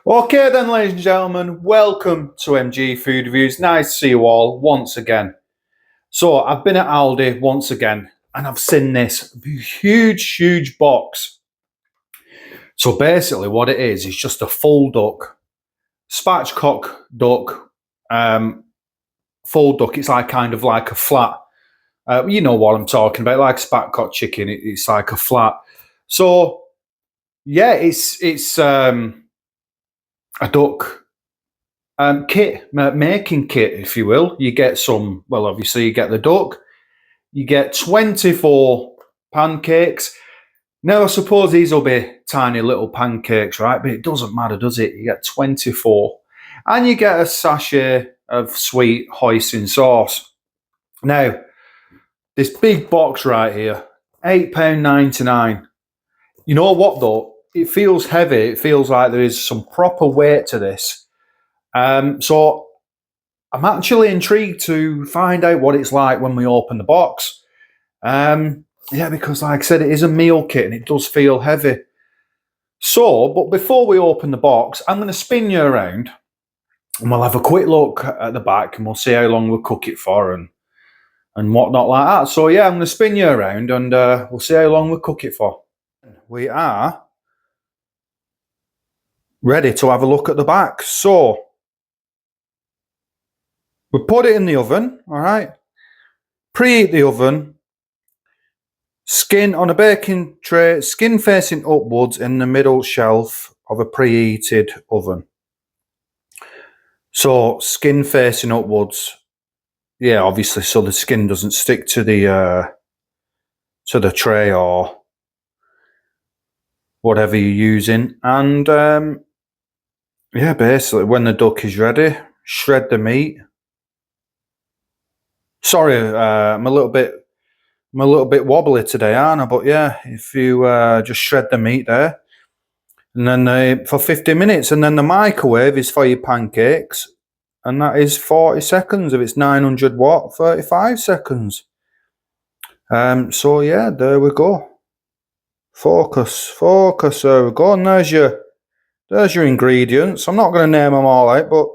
Okay then, ladies and gentlemen, welcome to MG Food Reviews. Nice to see you all once again. So I've been at Aldi once again and I've seen this huge box. So basically what it is just a full duck, spatchcock duck, full duck. It's like kind of like a flat, you know what I'm talking about, like spatchcock chicken. It's like a flat. So yeah, it's a duck kit, making kit, if you will. You get some, well, obviously you get the duck, you get 24 pancakes. Now, I suppose these will be tiny little pancakes, right? But it doesn't matter, does it? You get 24. And you get a sachet of sweet hoisin sauce. Now, this big box right here, £8.99. You know what, though? It feels heavy. It feels like there is some proper weight to this. So I'm actually intrigued to find out what it's like when we open the box. Yeah, because like I said, it is a meal kit and it does feel heavy. So, but before we open the box, I'm going to spin you around and we'll have a quick look at the back and we'll see how long we'll cook it for and whatnot like that. So yeah, I'm going to spin you around and we'll see how long we'll cook it for. We are ready to have a look at the back. So, we put it in the oven, all right? Preheat the oven. Skin on a baking tray, skin facing upwards in the middle shelf of a preheated oven. So skin facing upwards, yeah, obviously, so the skin doesn't stick to the tray or whatever you're using. And yeah, basically, when the duck is ready, shred the meat. Sorry, I'm a little bit wobbly today, aren't I? But yeah, if you just shred the meat there, and then for 50 minutes, and then the microwave is for your pancakes, and that is 40 seconds. If it's 900 watt, 35 seconds. So yeah, there we go. Focus. There we go. And there's your ingredients. I'm not going to name them all out, but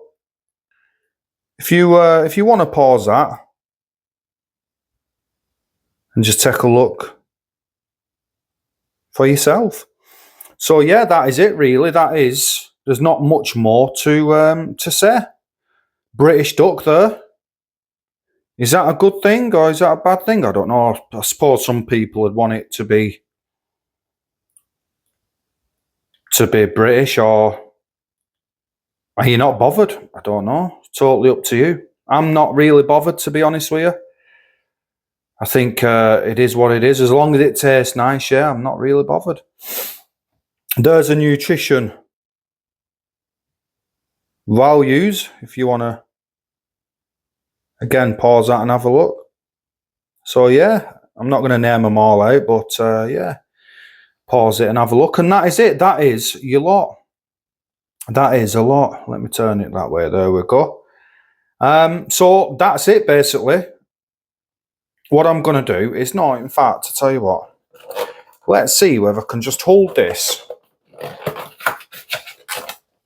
if you want to pause that and just take a look for yourself. So yeah, that is it really. There's not much more to say. British duck there. Is that a good thing or is that a bad thing? I don't know. I suppose some people would want it to be British, or are you not bothered? I don't know. It's totally up to you. I'm not really bothered, to be honest with you. I think it is what it is. As long as it tastes nice, yeah, I'm not really bothered. There's a nutrition values if you want to, again, pause that and have a look. So yeah, I'm not going to name them all out, but yeah, pause it and have a look. And that is it. That is your lot. That is a lot. Let me turn it that way. There we go. So that's it basically. What I'm going to do is not, in fact, to tell you what, let's see whether I can just hold this.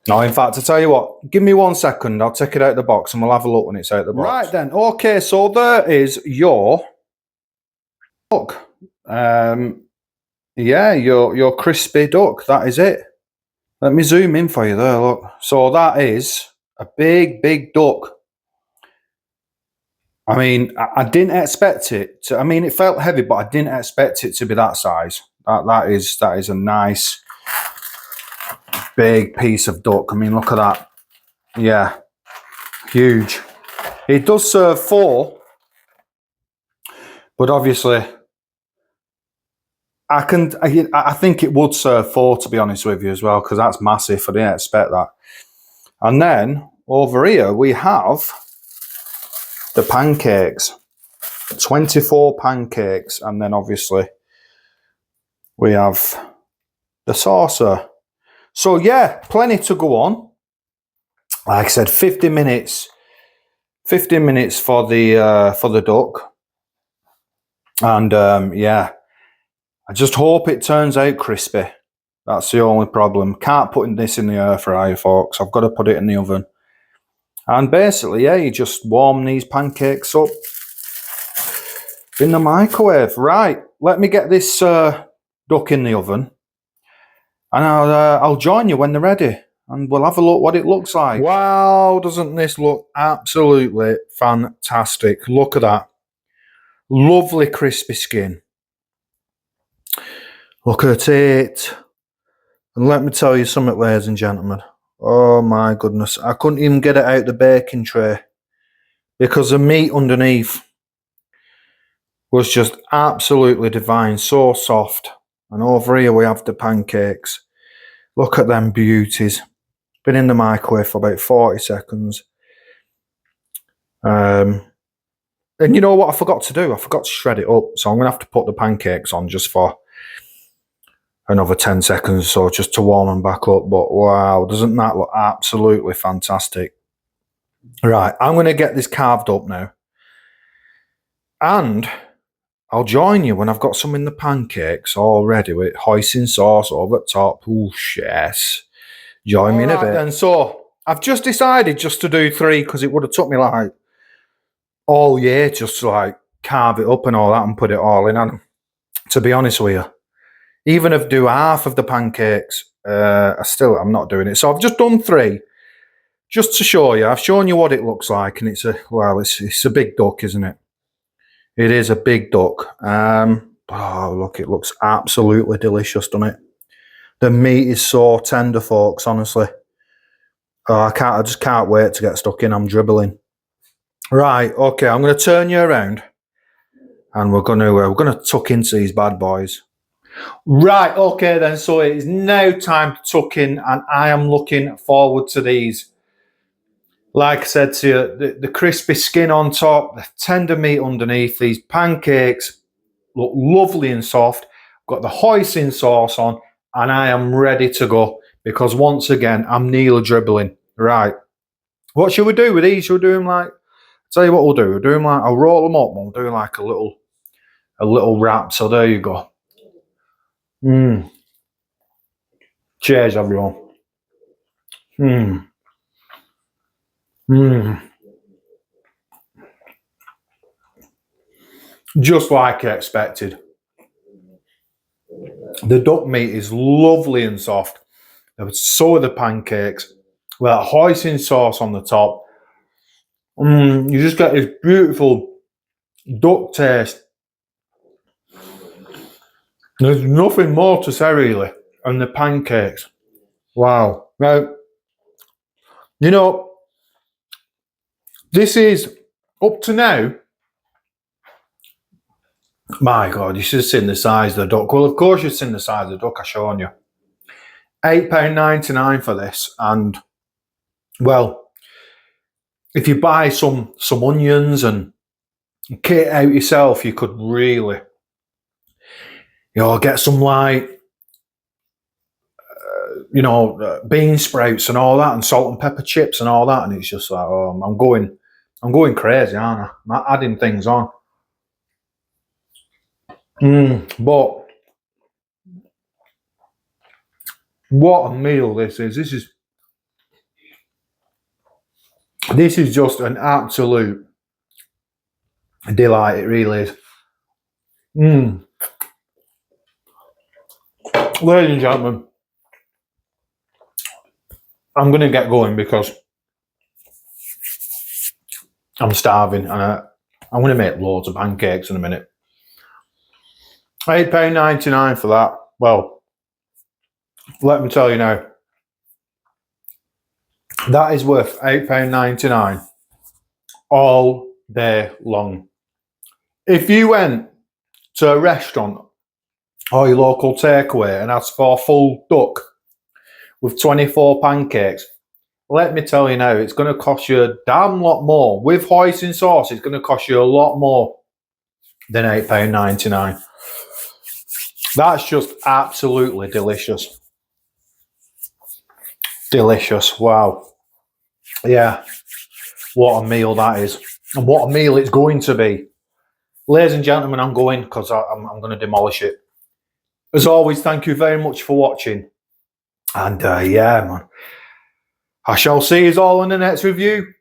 No, in fact, to tell you what, give me 1 second. I'll take it out of the box and we'll have a look when it's out of the box. Right then. Okay, so there is your duck. Yeah, your crispy duck. That is it. Let me zoom in for you there, look. So that is a big duck. I mean, I didn't expect it to, I mean, it felt heavy, but I didn't expect it to be that size. That is a nice big piece of duck. I mean, look at that. Yeah, huge. It does serve 4, but obviously I think it would serve 4, to be honest with you, as well, because that's massive. I didn't expect that. And then over here we have the pancakes. 24 pancakes, and then obviously we have the saucer. So yeah, plenty to go on. Like I said, 50 minutes. 50 minutes for the duck. And yeah, I just hope it turns out crispy. That's the only problem. Can't put this in the air fryer, folks. I've got to put it in the oven. And basically, yeah, you just warm these pancakes up in the microwave. Right, let me get this duck in the oven. And I'll join you when they're ready. And we'll have a look what it looks like. Wow, doesn't this look absolutely fantastic? Look at that. Lovely crispy skin. Look at it. And let me tell you something, ladies and gentlemen. Oh my goodness. I couldn't even get it out the baking tray because the meat underneath was just absolutely divine. So soft. And over here we have the pancakes. Look at them beauties. Been in the microwave for about 40 seconds. And you know what I forgot to do? I forgot to shred it up. So I'm going to have to put the pancakes on just for another 10 seconds or so, just to warm them back up. But wow, doesn't that look absolutely fantastic? Right, I'm going to get this carved up now. And I'll join you when I've got some in the pancakes all ready with hoisin sauce over the top. Ooh, yes. Join me in a bit. Then, so I've just decided just to do 3 because it would have took me like all year just to like carve it up and all that and put it all in. And to be honest with you, even if I do half of the pancakes, I'm not doing it. So I've just done 3 just to show you. I've shown you what it looks like, and it's a big duck, isn't it? It is a big duck. Oh, look, it looks absolutely delicious, doesn't it? The meat is so tender, folks, honestly. Oh, I just can't wait to get stuck in. I'm dribbling. Right, okay, I'm going to turn you around and we're going to tuck into these bad boys. Right, okay then, so it is now time to tuck in and I am looking forward to these. Like I said to you, the crispy skin on top, the tender meat underneath, these pancakes look lovely and soft. Got the hoisin sauce on and I am ready to go because once again, I'm nearly dribbling. Right, what should we do with these? Should we do them like, tell you what we'll do. We'll do them like, I'll roll them up and we'll do like a little wrap. So there you go. Cheers, everyone. Just like I expected. The duck meat is lovely and soft. So are the pancakes. With that hoisin sauce on the top. You just get this beautiful duck taste. There's nothing more to say really. And the pancakes. Wow. Now, you know, this is up to now. My God, you should have seen the size of the duck. Well, of course you've seen the size of the duck, I've shown you. £8.99 for this. And, well, if you buy some onions and kit it out yourself, you could really, get some like, bean sprouts and all that, and salt and pepper chips and all that, and it's just like, I'm going crazy, aren't I? I'm adding things on. But what a meal this is! This is just an absolute delight. It really is. Ladies and gentlemen, I'm going to get going because I'm starving and I'm going to make loads of pancakes in a minute. £8.99 for that. Well, let me tell you now, that is worth £8.99 all day long. If you went to a restaurant or your local takeaway and asked for a full duck with 24 pancakes, let me tell you now, it's going to cost you a damn lot more. With hoisin sauce, it's going to cost you a lot more than £8.99. That's just absolutely delicious. Delicious. Wow. Yeah. What a meal that is. And what a meal it's going to be. Ladies and gentlemen, I'm going because I'm going to demolish it. As always, thank you very much for watching. And yeah, man. I shall see you all in the next review.